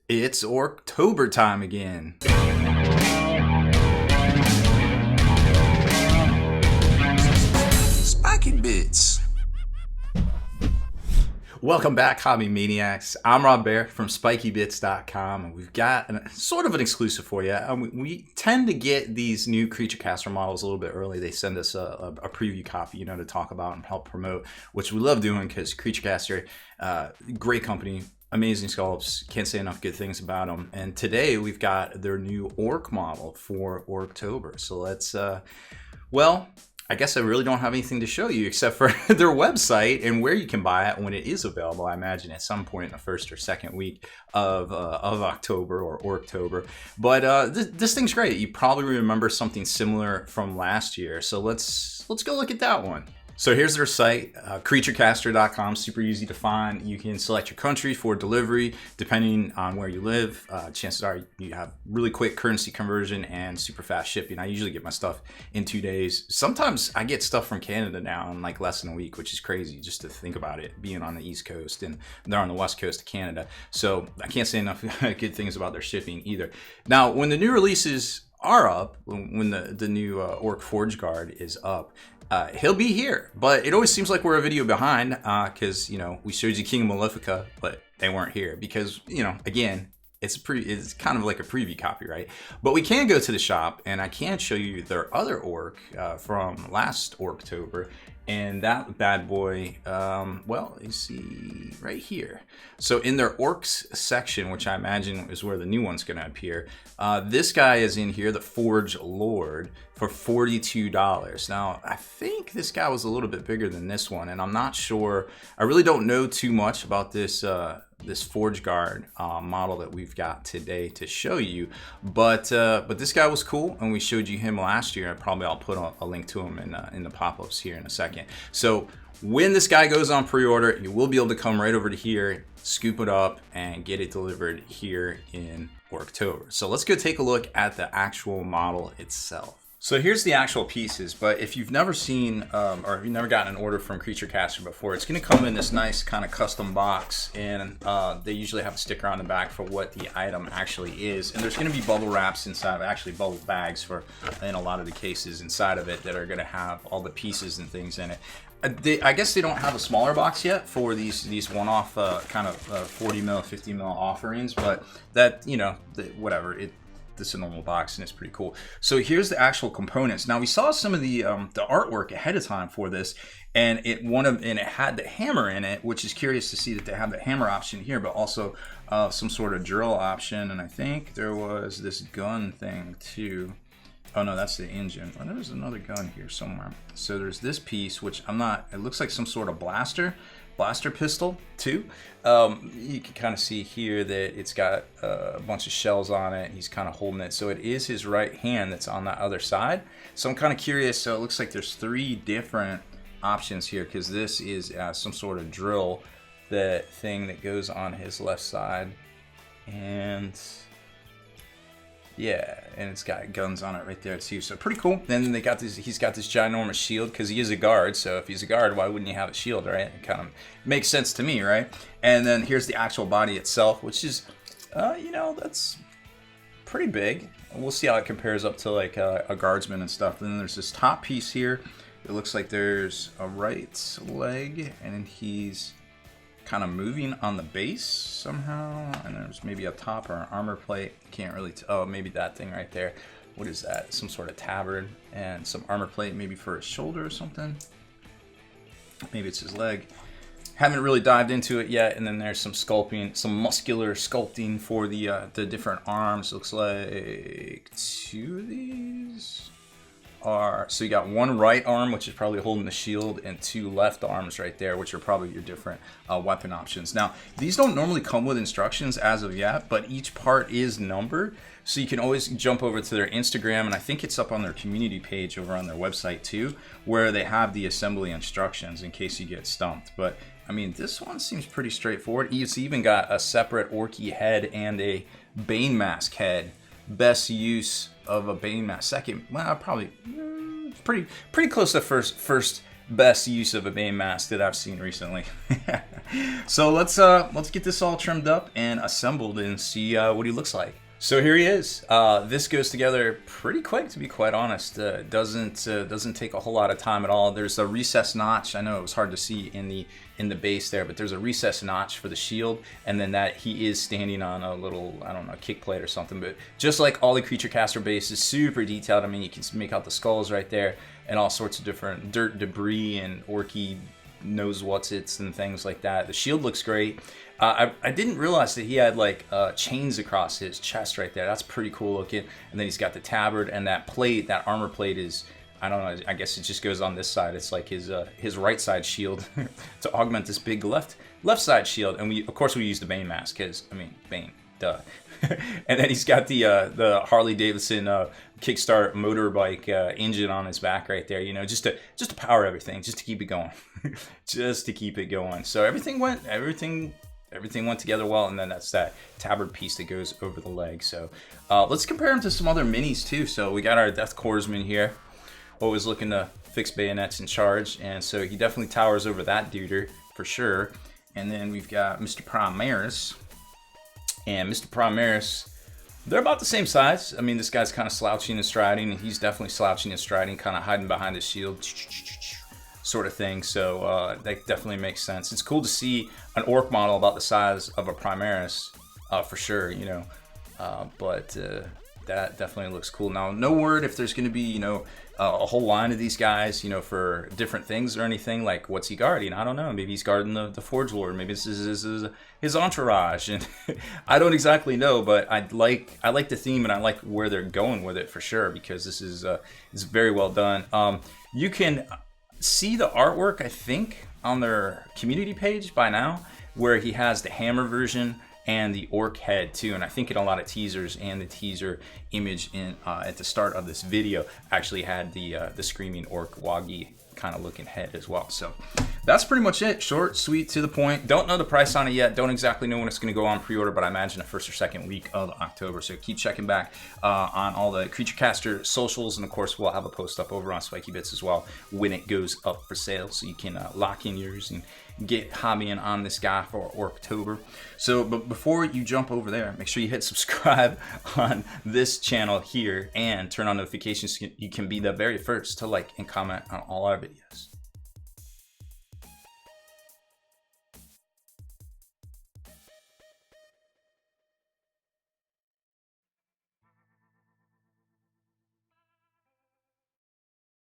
It's Orktober time again. Spiky Bits. Welcome back, Hobby Maniacs. I'm Rob Bear from SpikyBits.com, and we've got sort of an exclusive for you. We tend to get these new Creature Caster models a little bit early. They send us a preview copy, to talk about and help promote, which we love doing because Creature Caster, great company, amazing sculpts, can't say enough good things about them. And today we've got their new Ork model for Orktober. So let's, I guess I really don't have anything to show you except for their website and where you can buy it when it is available. I imagine at some point in the first or second week of October or Orktober. But this thing's great. You probably remember something similar from last year. So let's go look at that one. So here's their site, creaturecaster.com, super easy to find. You can select your country for delivery, depending on where you live. Chances are you have really quick currency conversion and super fast shipping. I usually get my stuff in 2 days. Sometimes I get stuff from Canada now in like less than a week, which is crazy just to think about it, being on the East Coast and they're on the West Coast of Canada. So I can't say enough good things about their shipping either. Now, when the new releases are up, when the new Ork Forge Guard is up, he'll be here, but it always seems like we're a video behind because we showed you King of Malefica, but they weren't here because again, it's kind of like a preview copy, right? But we can go to the shop and I can show you their other Ork from last Orktober, and that bad boy, you see right here. So in their Orks section, which I imagine is where the new one's going to appear, this guy is in here, the Forge Lord, for $42. Now, I think this guy was a little bit bigger than this one, and I'm not sure. I really don't know too much about this this Forge Guard model that we've got today to show you, but this guy was cool, and we showed you him last year. I'll put a link to him in the pop-ups here in a second. So when this guy goes on pre-order, you will be able to come right over to here, scoop it up, and get it delivered here in Orktober. So let's go take a look at the actual model itself. So here's the actual pieces, but if you've never seen or if you've never gotten an order from Creature Caster before, it's going to come in this nice kind of custom box, and they usually have a sticker on the back for what the item actually is, and there's going to be bubble wraps inside, actually bubble bags in a lot of the cases inside of it that are going to have all the pieces and things in it. I guess they don't have a smaller box yet for these one-off kind of 40 mil, 50 mil offerings, but that whatever it. This is a normal box and it's pretty cool. So here's the actual components. Now we saw some of the artwork ahead of time for this, and it had the hammer in it, which is curious to see that they have the hammer option here, but also some sort of drill option. And I think there was this gun thing too. Oh no, that's the engine. Well, there's another gun here somewhere. So there's this piece, which it looks like some sort of blaster pistol too. You can kind of see here that it's got a bunch of shells on it. He's kind of holding it, so it is his right hand that's on the other side. So I'm kind of curious. So it looks like there's 3 different options here, because this is some sort of drill, the thing that goes on his left side, and yeah, and it's got guns on it right there too. So pretty cool. Then they got this. He's got this ginormous shield because he is a guard. So if he's a guard, why wouldn't he have a shield, right? It kind of makes sense to me, right? And then here's the actual body itself, which is, that's pretty big. We'll see how it compares up to like a guardsman and stuff. And then there's this top piece here. It looks like there's a right leg, and then he's kind of moving on the base somehow, and there's maybe a top or an armor plate. Can't really maybe that thing right there. What is that? Some sort of tabard and some armor plate, maybe for his shoulder or something. Maybe it's his leg. Haven't really dived into it yet. And then there's some sculpting, some muscular sculpting for the different arms. Looks like 2 of these are, so you got 1 right arm, which is probably holding the shield, and 2 left arms right there, which are probably your different weapon options. Now, these don't normally come with instructions as of yet, but each part is numbered, so you can always jump over to their Instagram, and I think it's up on their community page over on their website too, where they have the assembly instructions in case you get stumped. But I mean, this one seems pretty straightforward. It's even got a separate Orky head and a Bane Mask head. Best use of a Bane Mask. Second, well, probably pretty close to first best use of a main mask that I've seen recently. So let's get this all trimmed up and assembled and see what he looks like. So here he is. This goes together pretty quick, to be quite honest. Doesn't take a whole lot of time at all. There's a recessed notch. I know it was hard to see in the base there, but there's a recessed notch for the shield, and then that he is standing on a little, I don't know, kick plate or something. But just like all the Creature Caster bases, super detailed. I mean, you can make out the skulls right there and all sorts of different dirt, debris, and orky knows what's its and things like that. The shield looks great. I didn't realize that he had like chains across his chest right there. That's pretty cool looking. And then he's got the tabard, and that plate, that armor plate is, I don't know, I guess it just goes on this side. It's like his right side shield to augment this big left side shield. And of course we use the Bane mask, because I mean, Bane, duh. And then he's got the Harley Davidson kickstart motorbike engine on his back right there, you know, just to power everything, just to keep it going. Just to keep it going. So everything went together well, and then that's that tabard piece that goes over the leg. So let's compare him to some other minis too. So we got our Death Corpsman here, always looking to fix bayonets and charge, and so he definitely towers over that duder for sure. And then we've got Mr. Primaris, and Mr. Primaris, they're about the same size. I mean, this guy's kind of slouching and striding, and he's definitely slouching and striding, kind of hiding behind his shield sort of thing. So that definitely makes sense. It's cool to see an orc model about the size of a Primaris for sure, you know. But that definitely looks cool. Now, no word if there's going to be, you know, a whole line of these guys, you know, for different things or anything. Like, what's he guarding? I don't know. Maybe he's guarding the Forge Lord. Maybe this is his entourage, and I don't exactly know. But I like the theme, and I like where they're going with it for sure, because this is very well done. You can see the artwork, I think, on their community page by now, where he has the hammer version and the orc head too, and I think in a lot of teasers and the teaser image in at the start of this video actually had the screaming orc woggy kind of looking head as well. So that's pretty much it. Short, sweet, to the point. Don't know the price on it yet. Don't exactly know when it's going to go on pre-order, but I imagine the first or second week of October. So keep checking back on all the Creature Caster socials, and of course we'll have a post up over on Spiky Bits as well when it goes up for sale, so you can lock in yours and get hobbying on this guy for October. So, but before you jump over there, make sure you hit subscribe on this channel here and turn on notifications so you can be the very first to like and comment on all our videos.